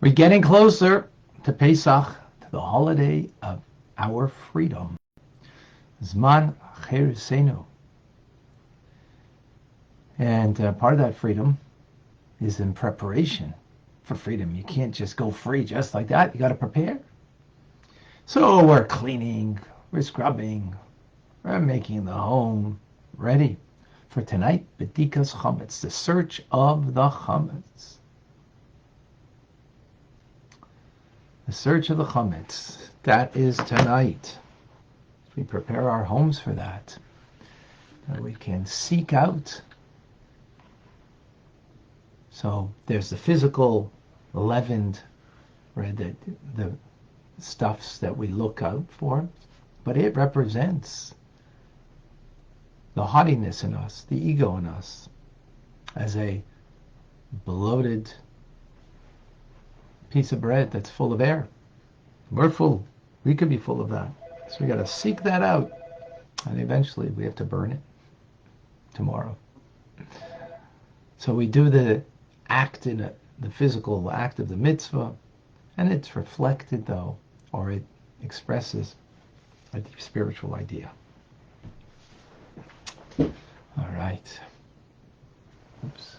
We're getting closer to Pesach, to the holiday of our freedom. Zman Cherisenu. And part of that freedom is in preparation for freedom. You can't just go free just like that. You got to prepare. So we're cleaning, we're scrubbing, we're making the home ready for tonight, B'dikas Chametz, the search of the Chametz. The search of the Chametz, that is tonight. We prepare our homes for that. That we can seek out. So there's the physical leavened, right, the stuffs that we look out for, but it represents the haughtiness in us, the ego in us, as a bloated piece of bread that's full of air. We're full. We could be full of that. So we got to seek that out, and eventually we have to burn it tomorrow. So we do the act in the physical act of the mitzvah, and it's reflected though, or it expresses a deep spiritual idea. All right. Oops.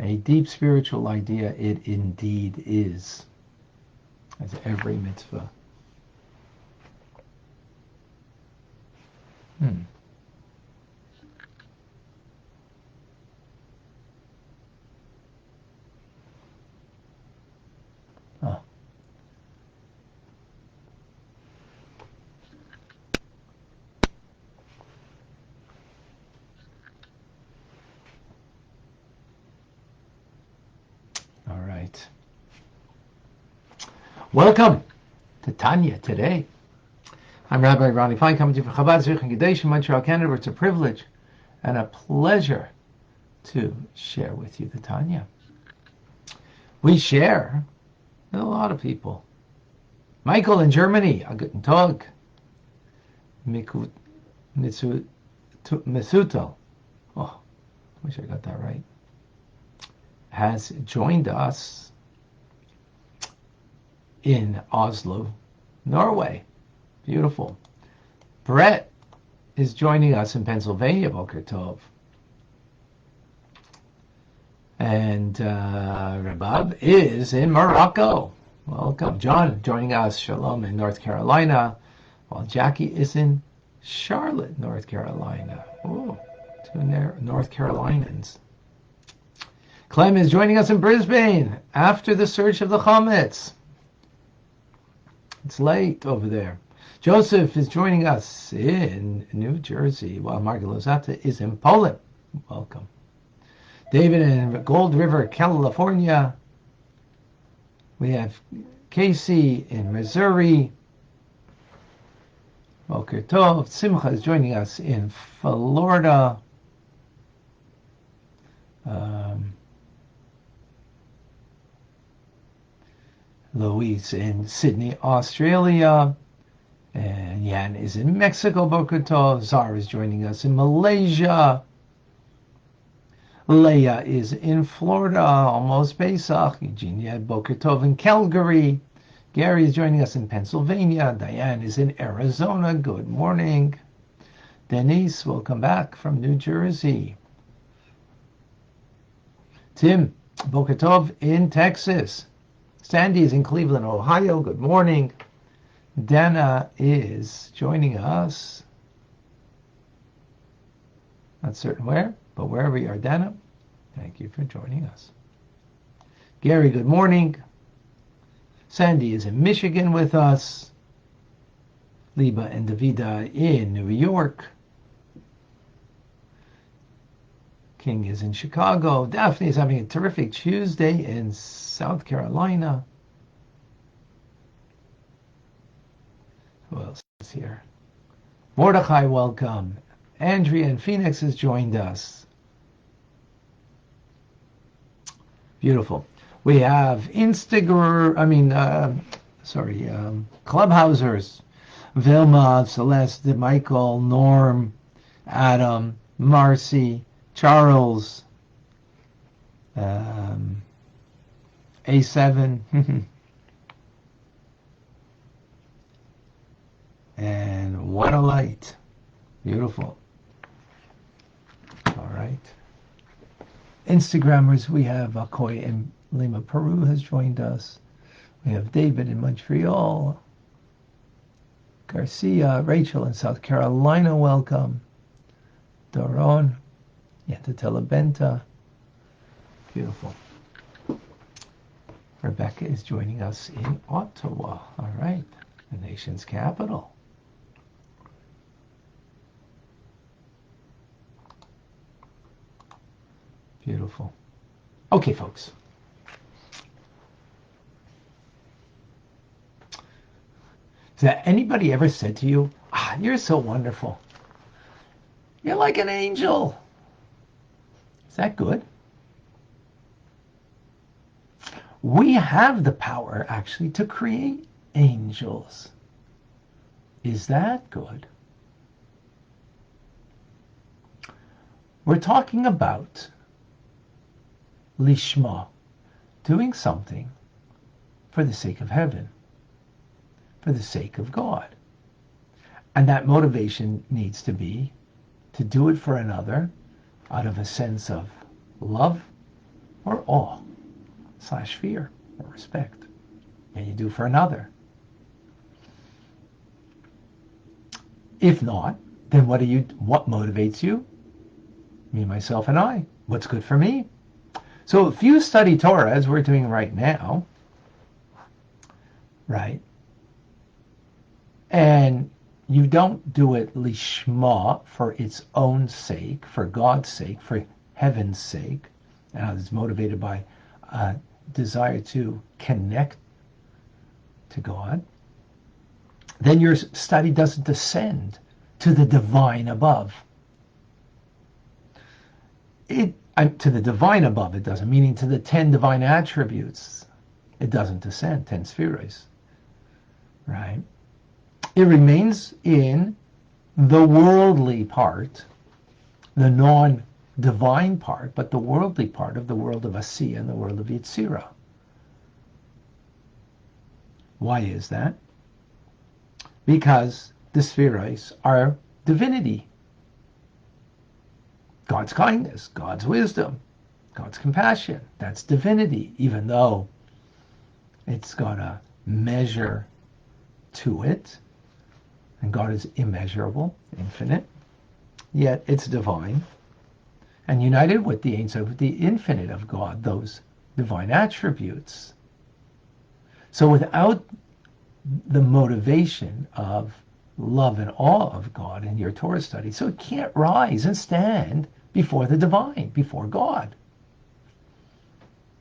A deep spiritual idea it indeed is, as every mitzvah. Oh. All right. Welcome to Tanya today. I'm Rabbi Ronnie Fine, coming to you from Chabad Zurich and Judaism, Montreal, Canada. It's a privilege and a pleasure to share with you the Tanya. We share with a lot of people. Michael in Germany, a guten Tag. Misuto, oh, wish I got that right, has joined us in Oslo, Norway. Beautiful. Brett is joining us in Pennsylvania, Boker Tov. And Rabbi is in Morocco. Welcome. John joining us, Shalom, in North Carolina, while Jackie is in Charlotte, North Carolina. Oh, two North Carolinians. Clem is joining us in Brisbane after the search of the Chametz. It's late over there. Joseph is joining us in New Jersey, while Margaret Lozata is in Poland. Welcome. David in Gold River, California. We have Casey in Missouri. Boker Tov. Simcha is joining us in Florida. Louise in Sydney, Australia. And Yan is in Mexico, Boker Tov. Zara is joining us in Malaysia. Leah is in Florida, almost Pesach. Eugenia Boker Tov in Calgary. Gary is joining us in Pennsylvania. Diane is in Arizona. Good morning. Denise, welcome back from New Jersey. Tim, Boker Tov in Texas. Sandy is in Cleveland, Ohio. Good morning. Dana is joining us. Not certain where, but wherever you are, Dana, thank you for joining us. Gary, good morning. Sandy is in Michigan with us. Liba and Davida in New York. King is in Chicago. Daphne is having a terrific Tuesday in South Carolina. Who else is here? Mordechai, welcome. Andrea in Phoenix has joined us. Beautiful. We have Clubhousers. Vilma, Celeste, Michael, Norm, Adam, Marcy, Charles, A7, and what a light. Beautiful. All right. Instagrammers, we have Akoy in Lima, Peru has joined us. We have David in Montreal. Garcia, Rachel in South Carolina, welcome. Doron, Yenta Telebenta. Beautiful. Rebecca is joining us in Ottawa. All right, the nation's capital. Beautiful. Okay, folks. Has anybody ever said to you, you're so wonderful. You're like an angel. Is that good? We have the power, actually, to create angels. Is that good? We're talking about lishma, doing something for the sake of heaven, for the sake of God. And that motivation needs to be to do it for another out of a sense of love or awe / fear or respect. And you do for another. If not, then what motivates you? Me, myself, and I. What's good for me? So if you study Torah, as we're doing right now, right, and you don't do it lishma, for its own sake, for God's sake, for heaven's sake, and it's motivated by a desire to connect to God, then your study doesn't descend to the divine above. To the divine above it doesn't, meaning to the 10 divine attributes. It doesn't descend, 10 spheres, right? It remains in the worldly part, the non-divine part, but the worldly part of the world of Asiya and the world of Yetzirah. Why is that? Because the spheres are divinity. God's kindness, God's wisdom, God's compassion. That's divinity, even though it's got a measure to it. And God is immeasurable, infinite. Yet it's divine. And united with the Ein Sof, with the infinite of God, those divine attributes. So without the motivation of love and awe of God in your Torah study, so it can't rise and stand before the divine, before God.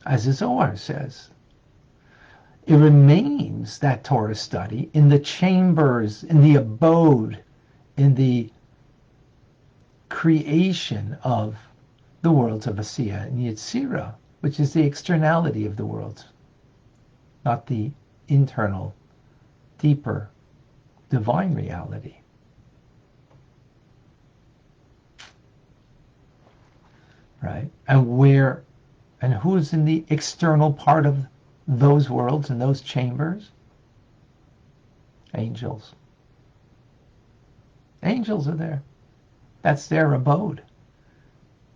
As the Zohar says, it remains, that Torah study, in the chambers, in the abode, in the creation of the worlds of Asiya and Yetzirah, which is the externality of the worlds, not the internal, deeper, divine reality. Right? And who's in the external part of those worlds and those chambers? Angels. Angels are there. That's their abode.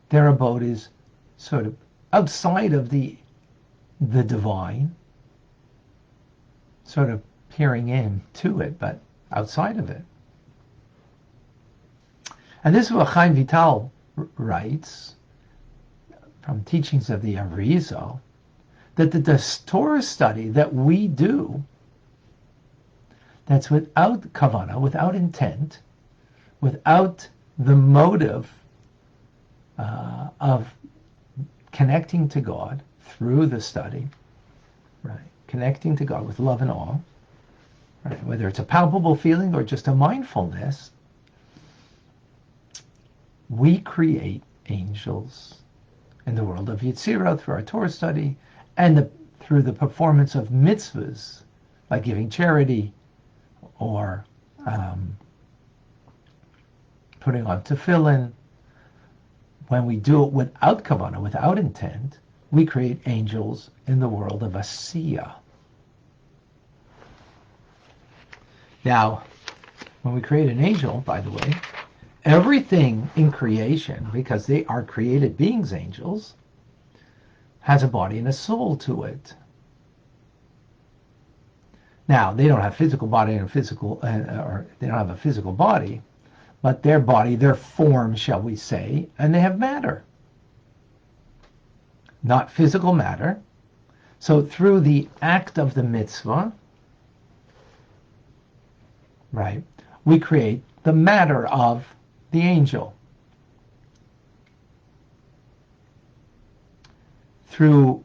Their abode is sort of outside of the divine, sort of peering in to it, but outside of it. And this is what Chaim Vital writes from teachings of the Arizal, that the Torah study that we do, that's without kavanah, without intent, without the motive of connecting to God through the study, right? Connecting to God with love and awe, right? Whether it's a palpable feeling or just a mindfulness, we create angels in the world of Yetzirah through our Torah study, and through the performance of mitzvahs, like giving charity, or putting on tefillin, when we do it without kavanah, without intent, we create angels in the world of Asiya. Now, when we create an angel, by the way, everything in creation, because they are created beings, angels, has a body and a soul to it. Now, they don't have physical body and physical, or they don't have a physical body, but their body, their form, shall we say, and they have matter. Not physical matter. So through the act of the mitzvah, right, we create the matter of the angel. Through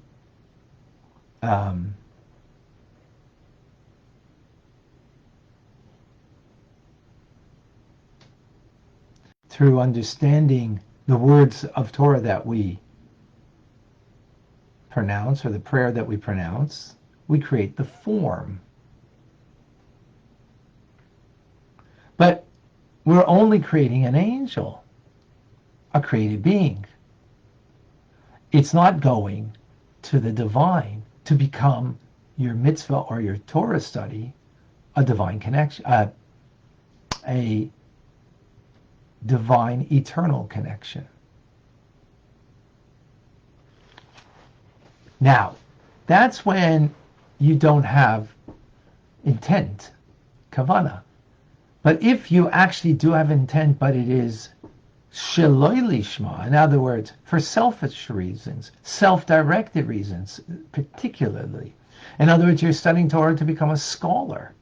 through understanding the words of Torah that we pronounce, or the prayer that we pronounce, we create the form. But we're only creating an angel, a created being. It's not going to the divine to become your mitzvah or your Torah study, a divine connection, a divine eternal connection. Now, that's when you don't have intent, kavanah. But if you actually do have intent, but it is sheloi lishma, in other words, for selfish reasons, self-directed reasons, particularly. In other words, you're studying Torah to become a scholar.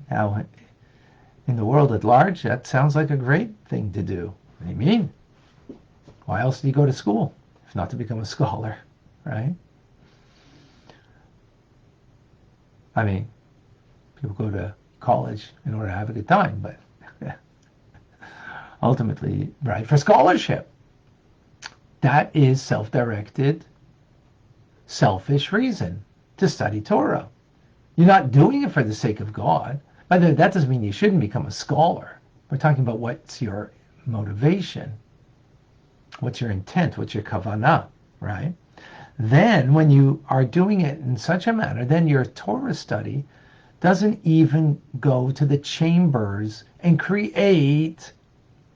Now, in the world at large, that sounds like a great thing to do. What do you mean? Why else do you go to school if not to become a scholar, right? I mean, people go to college in order to have a good time, but ultimately, right, for scholarship. That is self-directed, selfish reason to study Torah. You're not doing it for the sake of God. By the way, that doesn't mean you shouldn't become a scholar. We're talking about what's your motivation, what's your intent, what's your kavanah, right? Then when you are doing it in such a manner, then your Torah study doesn't even go to the chambers and create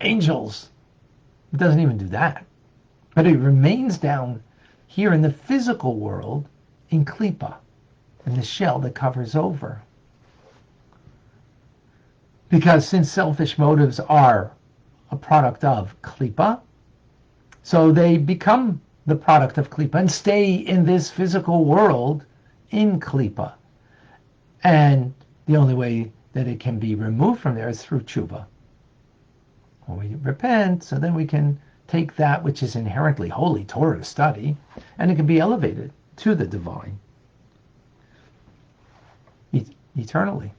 angels. It doesn't even do that. But it remains down here in the physical world in klipa, in the shell that covers over. Because since selfish motives are a product of klipa, so they become the product of klipa and stay in this physical world in klipa. And the only way that it can be removed from there is through tshuva. When we repent, so then we can take that which is inherently holy, Torah study, and it can be elevated to the divine eternally.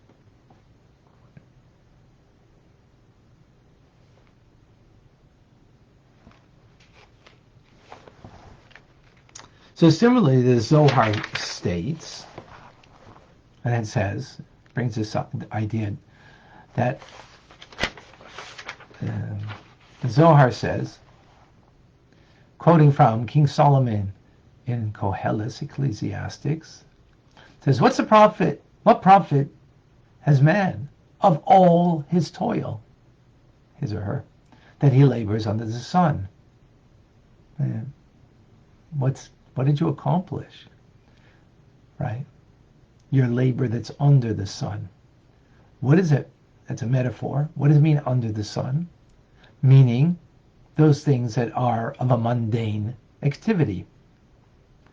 So similarly, the Zohar states, and it says, brings this up, the idea that the Zohar says, quoting from King Solomon in Koheles, Ecclesiastics, says, what's the profit? What profit has man of all his toil, his or her, that he labors under the sun? And what did you accomplish? Right? Your labor that's under the sun. What is it? That's a metaphor. What does it mean under the sun? Meaning those things that are of a mundane activity.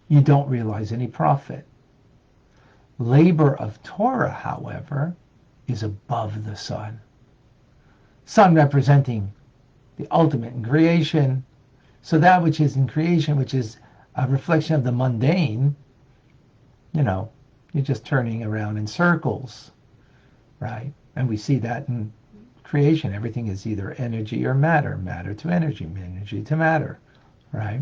You don't realize any profit. Labor of Torah, however, is above the sun. Sun representing the ultimate in creation. So that which is in creation, which is a reflection of the mundane, you're just turning around in circles, right? And we see that in creation. Everything is either energy or matter, matter to energy, energy to matter, right?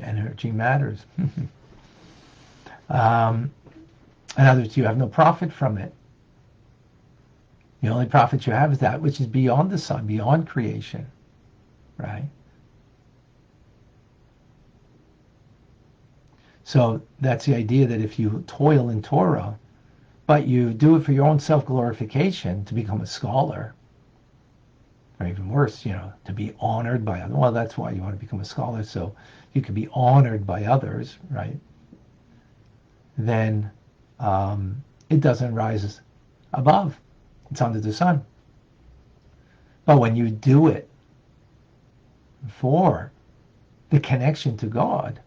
Energy matters. In other words, you have no profit from it. The only prophet you have is that which is beyond the sun, beyond creation, right? So that's the idea that if you toil in Torah, but you do it for your own self-glorification to become a scholar, or even worse, to be honored by others. Well, that's why you want to become a scholar, so you can be honored by others, right? Then it doesn't rise above. It's under the sun. But when you do it for the connection to God,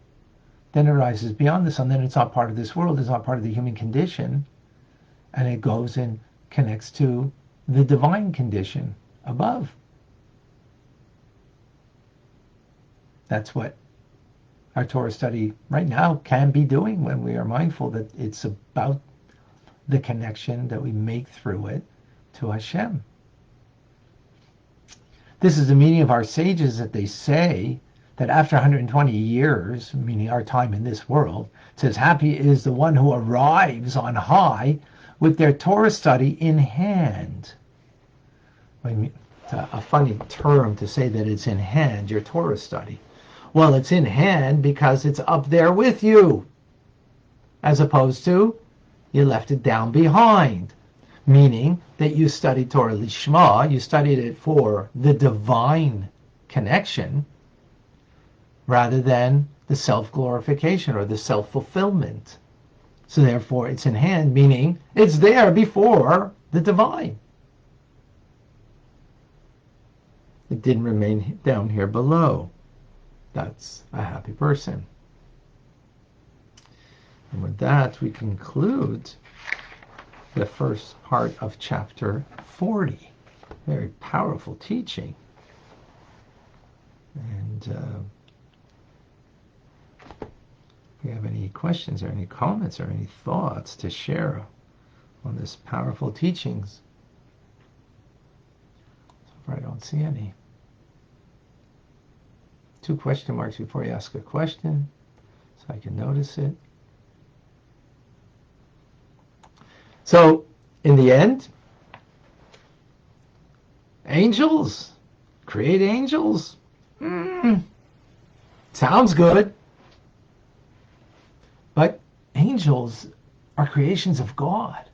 then it rises beyond the sun. Then it's not part of this world. It's not part of the human condition. And it goes and connects to the divine condition above. That's what our Torah study right now can be doing when we are mindful that it's about the connection that we make through it to Hashem. This is the meaning of our sages, that they say that after 120 years, meaning our time in this world, it says, happy is the one who arrives on high with their Torah study in hand. I mean, it's a funny term to say that it's in hand, your Torah study. Well, it's in hand because it's up there with you, as opposed to you left it down behind, meaning that you studied Torah Lishma, you studied it for the divine connection, rather than the self-glorification or the self-fulfillment. So therefore, it's in hand, meaning it's there before the divine. It didn't remain down here below. That's a happy person. And with that, we conclude the first part of chapter 40. Very powerful teaching. And if you have any questions or any comments or any thoughts to share on this powerful teachings, so far I don't see any. 2 question marks before you ask a question, so I can notice it. So, in the end, angels, create angels. Sounds good. But angels are creations of God.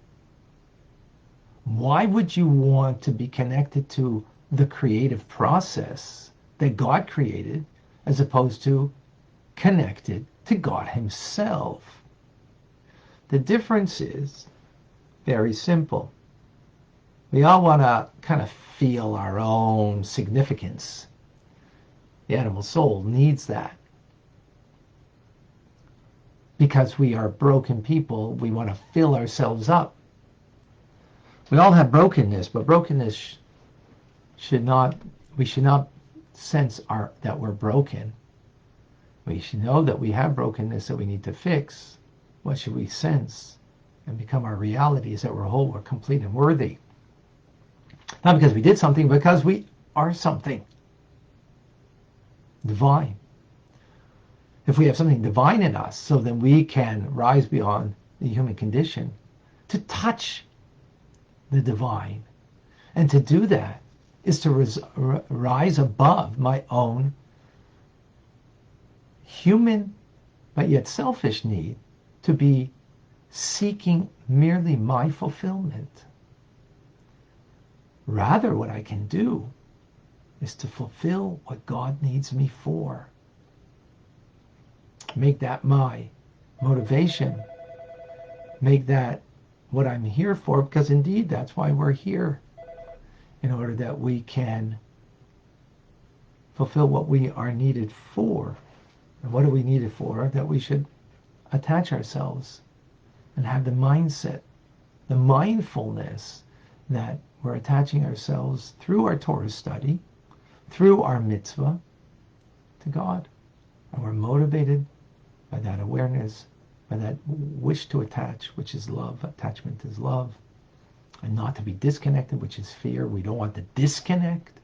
Why would you want to be connected to the creative process that God created as opposed to connected to God himself? The difference is very simple. We all want to kind of feel our own significance. The animal soul needs that. Because we are broken people, we want to fill ourselves up. We all have brokenness, but brokenness we should not sense that we're broken. We should know that we have brokenness that we need to fix. What should we sense and become our reality is that we're whole, we're complete and worthy. Not because we did something, but because we are something divine. If we have something divine in us, so then we can rise beyond the human condition to touch the divine. And to do that is to rise above my own human but yet selfish need to be seeking merely my fulfillment. Rather, what I can do is to fulfill what God needs me for. Make that my motivation. Make that what I'm here for, because indeed that's why we're here, in order that we can fulfill what we are needed for. And what are we needed for? That we should attach ourselves and have the mindset, the mindfulness that we're attaching ourselves through our Torah study, through our mitzvah, to God. And we're motivated by that awareness, by that wish to attach, which is love. Attachment is love. And not to be disconnected, which is fear. We don't want the disconnect.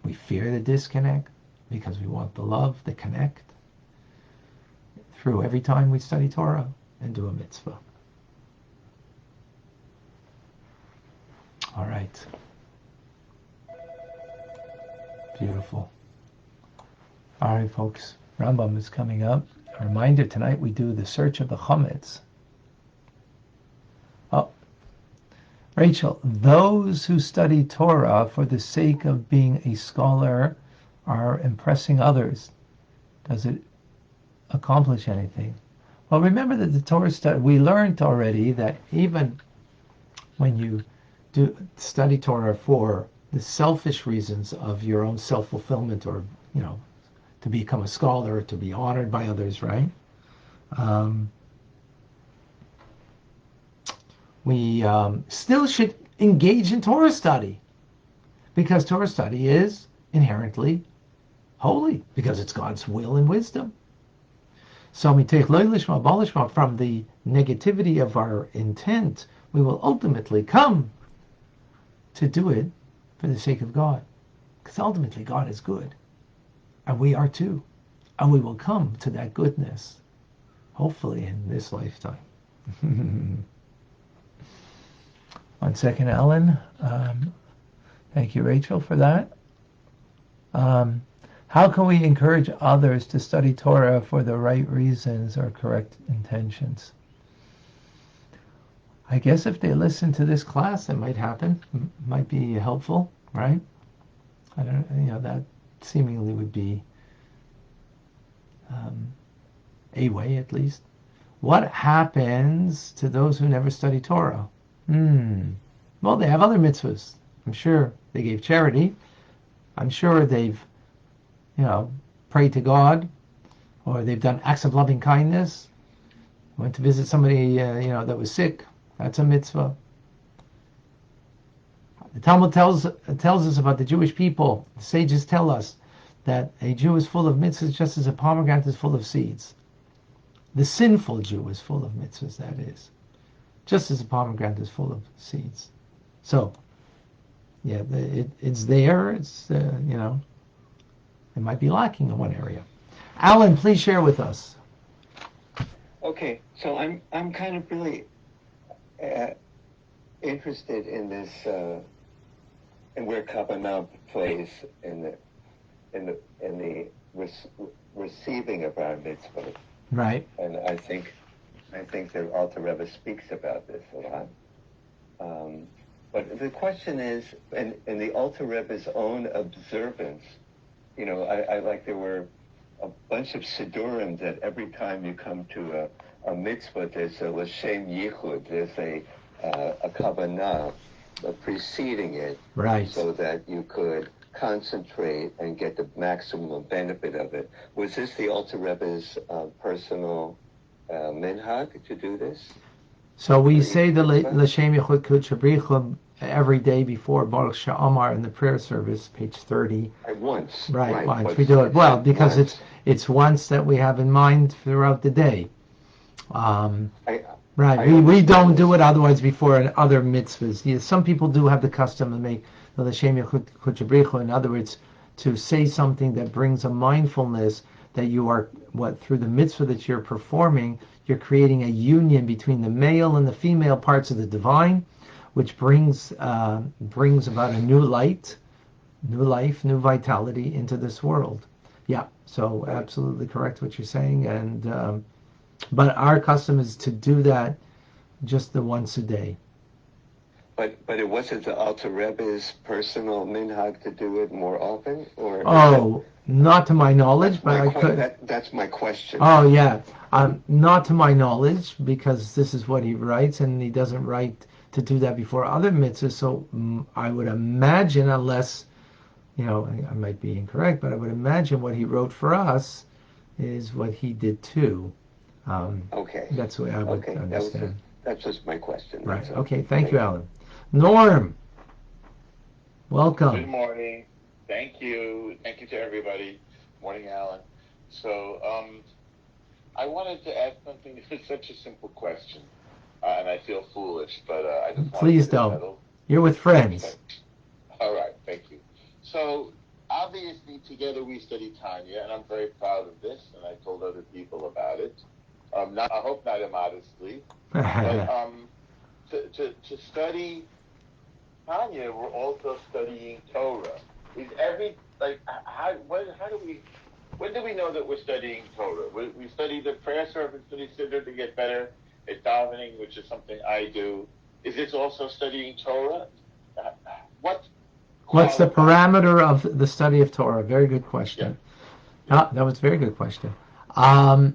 We fear the disconnect because we want the love, the connect, through every time we study Torah and do a mitzvah. All right. Beautiful. All right, folks. Rambam is coming up. A reminder, tonight we do the search of the Chametz. Oh, Rachel, those who study Torah for the sake of being a scholar are impressing others. Does it accomplish anything? Well, remember that the Torah study, we learned already that even when you do study Torah for the selfish reasons of your own self-fulfillment, or, to become a scholar, to be honored by others, right? We still should engage in Torah study, because Torah study is inherently holy, because it's God's will and wisdom. So from the negativity of our intent, we will ultimately come to do it for the sake of God. Because ultimately God is good. And we are too. And we will come to that goodness, hopefully in this lifetime. 1 second, Ellen. Thank you, Rachel, for that. How can we encourage others to study Torah for the right reasons or correct intentions? I guess if they listen to this class, it might happen. Might be helpful, right? I don't. That seemingly would be a way, at least. What happens to those who never study Torah? Well, they have other mitzvahs. I'm sure they gave charity. I'm sure they've, prayed to God, or they've done acts of loving kindness. Went to visit somebody, that was sick. That's a mitzvah. The Talmud tells us about the Jewish people. The sages tell us that a Jew is full of mitzvahs just as a pomegranate is full of seeds. The sinful Jew is full of mitzvahs, that is, just as a pomegranate is full of seeds. So, yeah, it's there. It's, it might be lacking in one area. Alan, please share with us. Okay, so I'm kind of really interested in this, in where Kabbalah plays in the receiving of our mitzvah. Right. And I think the Alter Rebbe speaks about this a lot. But the question is, in the Alter Rebbe's own observance, I like there were a bunch of Sidurim that every time you come to a mitzvah, there's a L'Shem Yichud, there's a Kavanah preceding it, right, so that you could concentrate and get the maximum benefit of it. Was this the Alter Rebbe's personal minhag to do this? So we say the L'Shem Yichud Kutchabrichum every day before Baruch Sha'amar in the prayer service, page 30. Once. Right, once we do it. Well, because it's once that we have in mind throughout the day. We don't do it otherwise before other mitzvahs. Yeah, some people do have the custom to make the L'Shem Yichud Kutchabrichum, in other words, to say something that brings a mindfulness that you are, through the mitzvah that you're performing, you're creating a union between the male and the female parts of the divine, which brings about a new light, new life, new vitality into this world. Yeah, so absolutely correct what you're saying. And but our custom is to do that just the once a day. But it wasn't the Alter Rebbe's personal minhag to do it more often, or? Oh, not to my knowledge, but I could. That's my question. Oh yeah, not to my knowledge, because this is what he writes, and he doesn't write to do that before other mitzvahs. So I would imagine, unless, I might be incorrect, but I would imagine what he wrote for us is what he did too. Okay. That's the way I would understand. That's just my question. Right. Okay. Thank you, Alan. Norm, welcome. Good morning. Thank you. Thank you to everybody. Morning, Alan. So, I wanted to add something. It's such a simple question, and I feel foolish, but I just Please don't. You're with friends. Okay. All right. Thank you. So, obviously, together we study Tanya, and I'm very proud of this, and I told other people about it. I hope not immodestly, but to study Tanya, we're also studying Torah. Is every like how do we? When do we know that we're studying Torah? We study the prayer service for the siddur to get better at davening, which is something I do. Is this also studying Torah? What What's the qualifies? parameter of the study of Torah? Very good question. Yeah. Ah, that was a very good question. Um,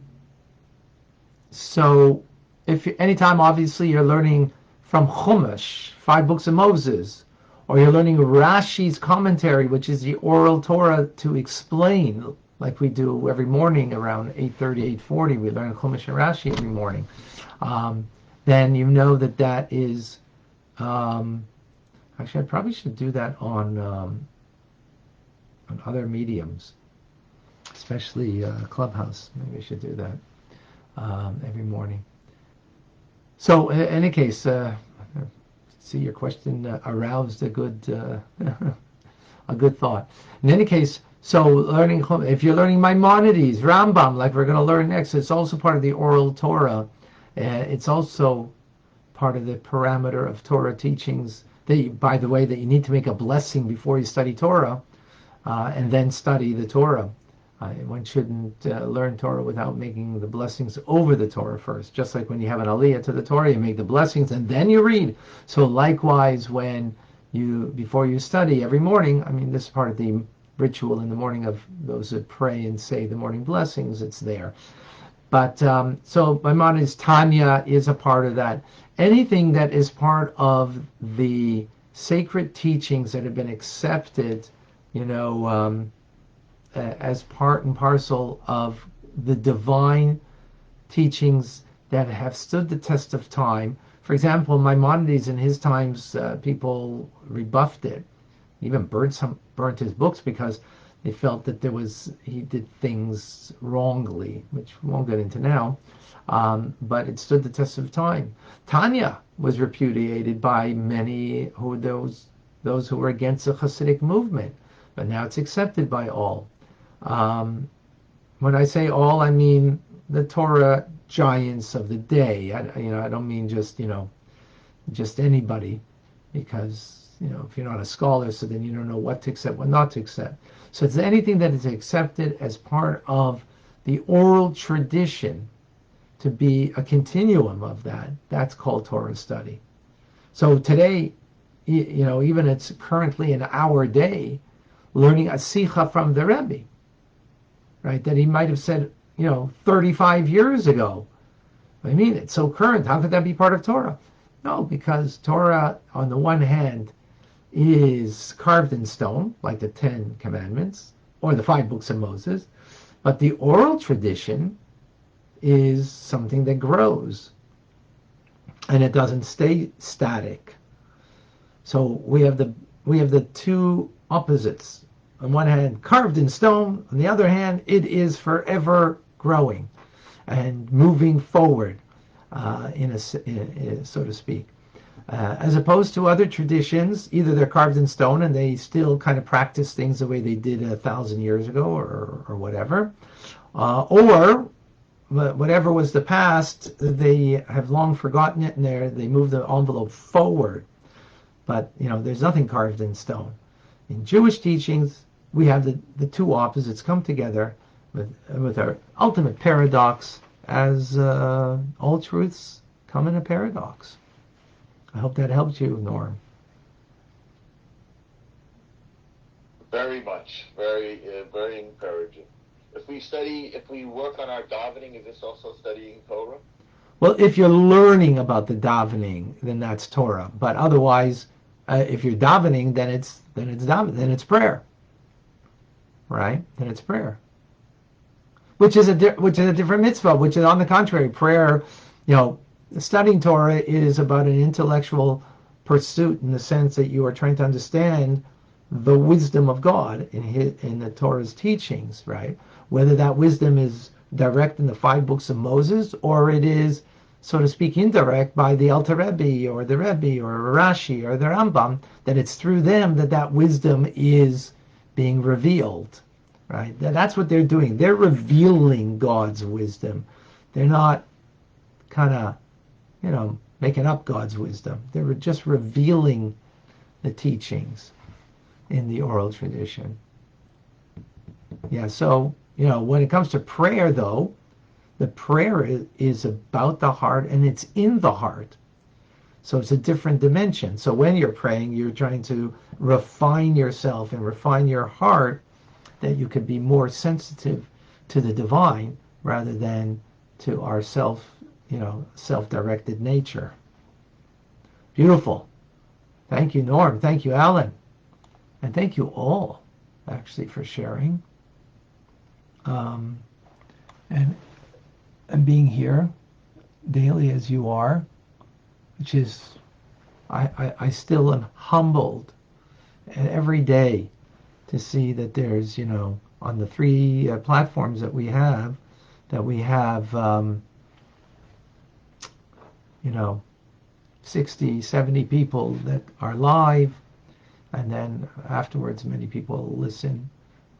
so, if anytime obviously you're learning from Chumash, 5 books of Moses, or you're learning Rashi's commentary, which is the oral Torah to explain, like we do every morning around 8:30, 8:40, we learn Chumash and Rashi every morning. Then you know that is. Actually, I probably should do that on other mediums, especially Clubhouse. Maybe I should do that every morning. So, in any case, see, your question aroused a good a good thought. In any case, so learning, if you're learning Maimonides, Rambam, like we're going to learn next, it's also part of the oral Torah. It's also part of the parameter of Torah teachings. By the way, that you need to make a blessing before you study Torah, and then study the Torah. One shouldn't learn Torah without making the blessings over the Torah first. Just like when you have an aliyah to the Torah, you make the blessings and then you read. So likewise, before you study every morning, I mean, this is part of the ritual in the morning of those that pray and say the morning blessings. It's there. But so Maimonides, Tanya is a part of that. Anything that is part of the sacred teachings that have been accepted, as part and parcel of the divine teachings that have stood the test of time. For example, Maimonides in his times, people rebuffed it, even burnt his books because they felt that he did things wrongly, which we won't get into now. But it stood the test of time. Tanya was repudiated by many those who were against the Hasidic movement, but now it's accepted by all. When I say all, I mean the Torah giants of the day. I don't mean just anybody, because if you're not a scholar, so then you don't know what to accept, what not to accept. So it's anything that is accepted as part of the oral tradition to be a continuum of that. That's called Torah study. So today, even it's currently in our day, learning a sikha from the Rabbi, right? That he might have said, 35 years ago. I mean, it's so current. How could that be part of Torah? No, because Torah, on the one hand, is carved in stone, like the 10 Commandments, or the 5 books of Moses. But the oral tradition is something that grows, and it doesn't stay static. So we have the two opposites. On one hand, carved in stone. On the other hand, it is forever growing and moving forward, so to speak. As opposed to other traditions, either they're carved in stone and they still kind of practice things the way they did 1,000 years ago, or whatever, or whatever was the past, they have long forgotten it, and they move the envelope forward. But there's nothing carved in stone. In Jewish teachings, we have the two opposites come together with our ultimate paradox, as all truths come in a paradox. I hope that helps you, Norm. Very much, very encouraging. If we work on our davening, is this also studying Torah? Well, if you're learning about the davening, then that's Torah. But otherwise, if you're davening, then it's prayer, right? Then it's prayer, which is a different mitzvah. Which is, on the contrary, prayer. Studying Torah is about an intellectual pursuit, in the sense that you are trying to understand the wisdom of God in the Torah's teachings, right? Whether that wisdom is direct in the 5 books of Moses, or it is, so to speak, indirect by the Alter Rebbe or the Rebbe or Rashi or the Rambam, that it's through them that wisdom is being revealed, right? That's what they're doing. They're revealing God's wisdom. They're not kind of, making up God's wisdom. They were just revealing the teachings in the oral tradition. Yeah, so, when it comes to prayer, though, the prayer is about the heart, and it's in the heart. So it's a different dimension. So when you're praying, you're trying to refine yourself and refine your heart, that you could be more sensitive to the divine rather than to our self-directed nature. Beautiful. Thank you, Norm. Thank you, Alan. And thank you all, actually, for sharing. And being here daily as you are, which is, I still am humbled every day to see that there's, on the 3 platforms that we have, 60, 70 people that are live, and then afterwards many people listen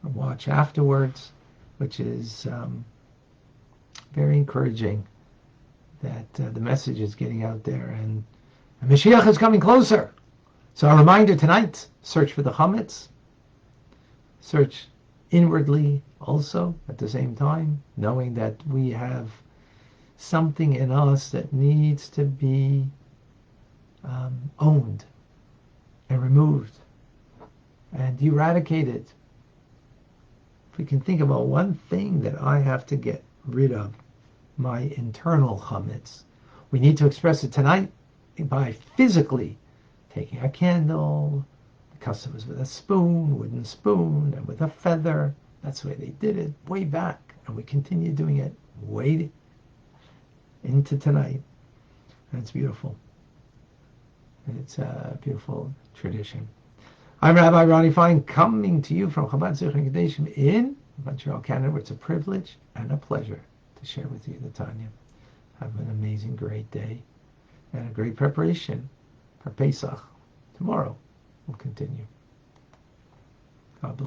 or watch afterwards, which is very encouraging that the message is getting out there, and Mashiach is coming closer. So a reminder tonight, search for the chametz, search inwardly also at the same time, knowing that we have something in us that needs to be owned and removed and eradicated. If we can think about one thing that I have to get rid of, my internal chametz, we need to express it tonight by physically taking a candle. The custom was with a spoon, wooden spoon, and with a feather. That's the way they did it way back, and we continue doing it way into tonight. And it's beautiful. And it's a beautiful tradition. I'm Rabbi Ronnie Fine, coming to you from Chabad Zichron Kadeshim in Montreal, Canada, where it's a privilege and a pleasure to share with you the Tanya. Have an amazing, great day and a great preparation for Pesach. Tomorrow we'll continue. God bless.